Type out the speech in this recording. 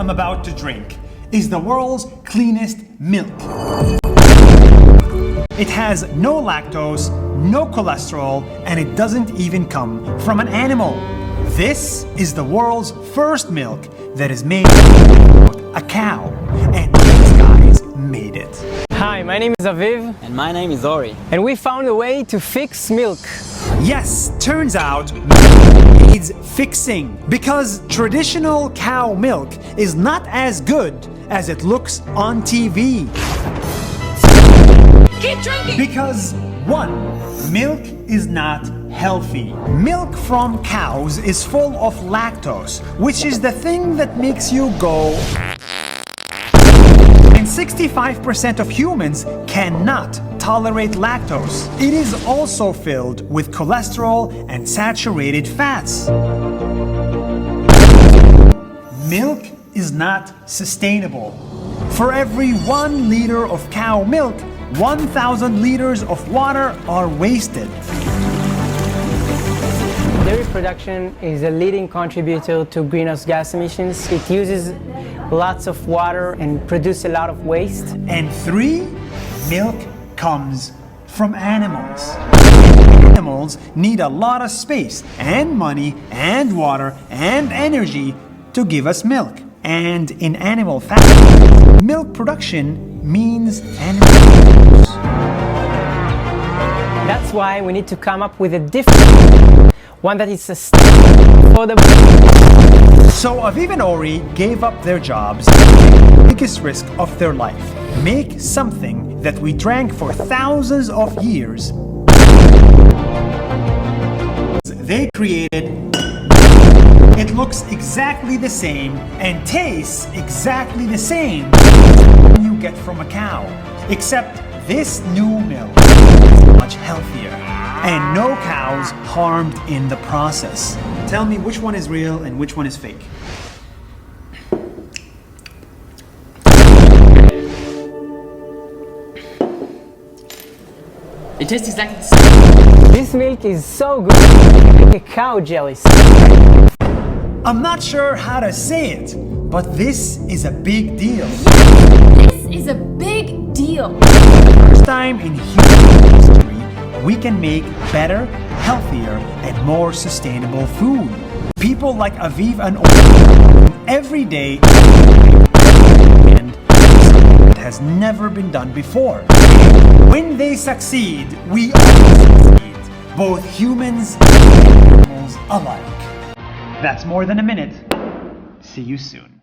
I'm about to drink is the world's cleanest milk. It has no lactose, no cholesterol, and it doesn't even come from an animal. This is the world's first milk that is made from a cow, and these guys made it. Hi, my name is Aviv. And my name is Ori. And we found a way to fix milk. Yes, turns out milk needs fixing because traditional cow milk is not as good as it looks on TV. Keep drinking! Because 1. Milk is not healthy. Milk from cows is full of lactose, which is the thing that makes you go. And 65% of humans cannot tolerate lactose. It is also filled with cholesterol and saturated fats. Milk is not sustainable. For every 1 liter of cow milk, 1,000 liters of water are wasted. Dairy production is a leading contributor to greenhouse gas emissions. It uses lots of water and produces a lot of waste. And 3, milk comes from animals. Animals need a lot of space and money and water and energy to give us milk. And in animal factories, milk production means animals. That's why we need to come up with a different one that is sustainable for the. So Aviv and Ori gave up their jobs to take the biggest risk of their life. Make something that we drank for thousands of years. They created. It looks exactly the same and tastes exactly the same as you get from a cow. Except this new milk is much healthier and no cows harmed in the process. Tell me which one is real and which one is fake. It tastes exactly the same. This milk is so good, like a cow jelly. I'm not sure how to say it, but this is a big deal. This is a big deal. First time in human history, we can make better, healthier, and more sustainable food. People like Aviv and Ori every day, and something that has never been done before. When they succeed, we all succeed, both humans and animals alike. That's more than a minute. See you soon.